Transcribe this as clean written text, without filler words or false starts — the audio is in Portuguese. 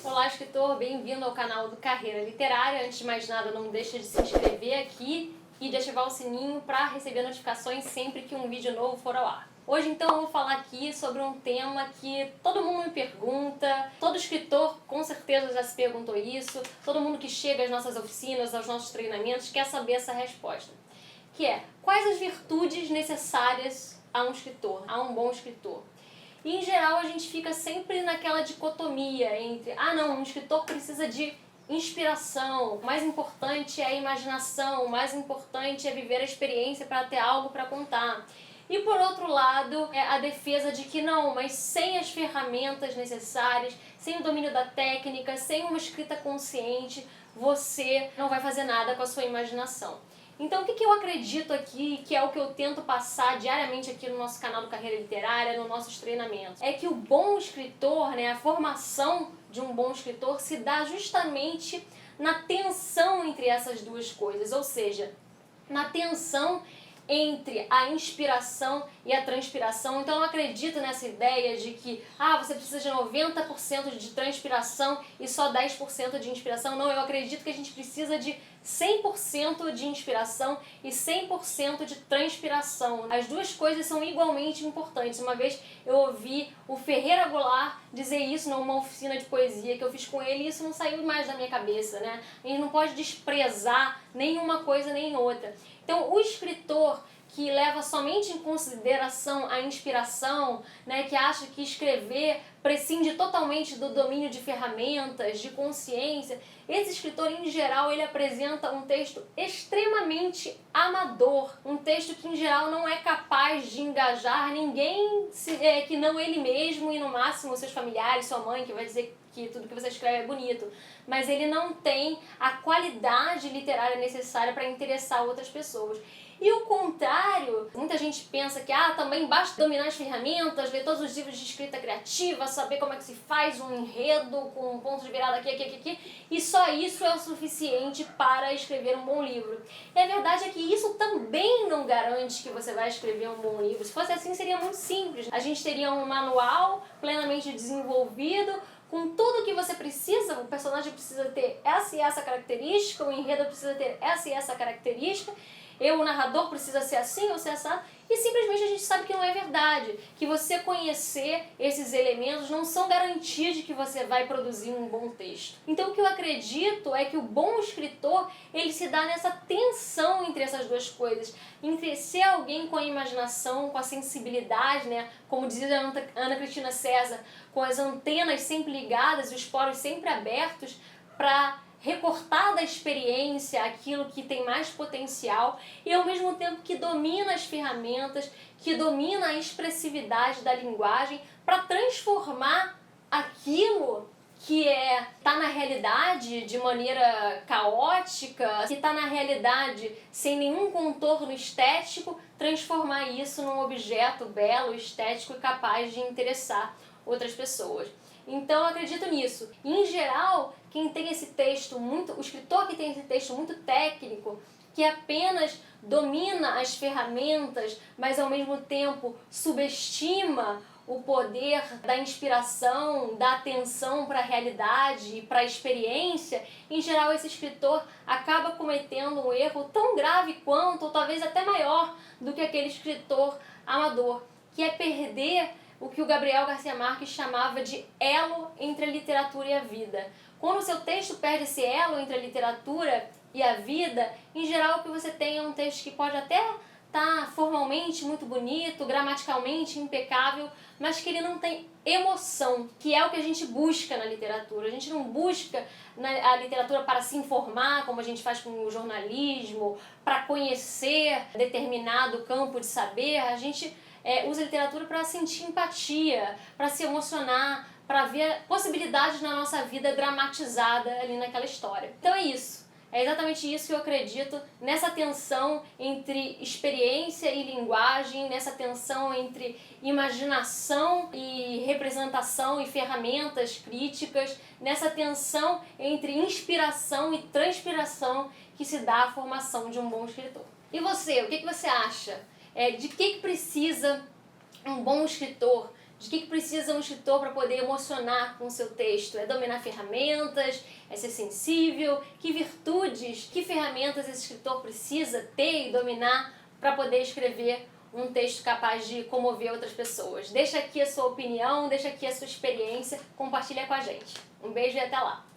Olá, escritor, bem-vindo ao canal do Carreira Literária. Antes de mais nada, não deixa de se inscrever aqui e de ativar o sininho para receber notificações sempre que um vídeo novo for ao ar. Hoje, então, eu vou falar aqui sobre um tema que todo mundo me pergunta, todo escritor com certeza já se perguntou isso, todo mundo que chega às nossas oficinas, aos nossos treinamentos, quer saber essa resposta, que é: quais as virtudes necessárias a um escritor, a um bom escritor? E, em geral, a gente fica sempre naquela dicotomia entre não, um escritor precisa de inspiração, o mais importante é a imaginação, o mais importante é viver a experiência para ter algo para contar. E, por outro lado, é a defesa de que não, mas sem as ferramentas necessárias, sem o domínio da técnica, sem uma escrita consciente, você não vai fazer nada com a sua imaginação. Então, o que eu acredito aqui, que é o que eu tento passar diariamente aqui no nosso canal do Carreira Literária, nos nossos treinamentos, é que o bom escritor, a formação de um bom escritor se dá justamente na tensão entre essas duas coisas, ou seja, na tensão entre a inspiração e a transpiração. Então eu não acredito nessa ideia de que você precisa de 90% de transpiração e só 10% de inspiração. Não, eu acredito que a gente precisa de 100% de inspiração e 100% de transpiração. As duas coisas são igualmente importantes. Uma vez eu ouvi o Ferreira Goulart dizer isso numa oficina de poesia que eu fiz com ele e isso não saiu mais da minha cabeça, né? A gente não pode desprezar nenhuma coisa nem outra. Então, o escritor que leva somente em consideração a inspiração, que acha que escrever prescinde totalmente do domínio de ferramentas, de consciência, esse escritor, em geral, ele apresenta um texto extremamente amador, um texto que, em geral, não é capaz de engajar ninguém que não ele mesmo e, no máximo, seus familiares, sua mãe, que vai dizer que tudo que você escreve é bonito, mas ele não tem a qualidade literária necessária para interessar outras pessoas. E o contrário, muita gente pensa que também basta dominar as ferramentas, ler todos os livros de escrita criativa, saber como é que se faz um enredo com um ponto de virada aqui, e só isso é o suficiente para escrever um bom livro. E a verdade é que isso também não garante que você vai escrever um bom livro. Se fosse assim, seria muito simples. A gente teria um manual plenamente desenvolvido, com tudo que você precisa. O personagem precisa ter essa e essa característica, o enredo precisa ter essa e essa característica, o narrador precisa ser assim ou ser assado, e simplesmente a gente sabe que não é verdade, que você conhecer esses elementos não são garantia de que você vai produzir um bom texto. Então o que eu acredito é que o bom escritor, ele se dá nessa tensão entre essas duas coisas, entre ser alguém com a imaginação, com a sensibilidade, como dizia a Ana Cristina César, com as antenas sempre ligadas e os poros sempre abertos para recortar da experiência aquilo que tem mais potencial e ao mesmo tempo que domina as ferramentas, que domina a expressividade da linguagem para transformar aquilo que tá na realidade de maneira caótica, que tá na realidade sem nenhum contorno estético, transformar isso num objeto belo, estético e capaz de interessar outras pessoas. Então eu acredito nisso. E, em geral, quem tem esse texto o escritor que tem esse texto muito técnico, que apenas domina as ferramentas, mas ao mesmo tempo subestima o poder da inspiração, da atenção para a realidade e para a experiência, em geral esse escritor acaba cometendo um erro tão grave quanto, ou talvez até maior, do que aquele escritor amador, que é perder o que o Gabriel Garcia Marques chamava de elo entre a literatura e a vida. Quando o seu texto perde esse elo entre a literatura e a vida, em geral o que você tem é um texto que pode até estar formalmente muito bonito, gramaticalmente impecável, mas que ele não tem emoção, que é o que a gente busca na literatura. A gente não busca a literatura para se informar, como a gente faz com o jornalismo, para conhecer determinado campo de saber. A gente usa a literatura para sentir empatia, para se emocionar, para ver possibilidades na nossa vida dramatizada ali naquela história. Então é isso. É exatamente isso que eu acredito, nessa tensão entre experiência e linguagem, nessa tensão entre imaginação e representação e ferramentas críticas, nessa tensão entre inspiração e transpiração que se dá a formação de um bom escritor. E você, o que você acha? De que precisa um bom escritor? de que precisa um escritor para poder emocionar com o seu texto. É dominar ferramentas, é ser sensível, que virtudes, que ferramentas esse escritor precisa ter e dominar para poder escrever um texto capaz de comover outras pessoas. Deixa aqui a sua opinião, deixa aqui a sua experiência, compartilha com a gente. Um beijo e até lá!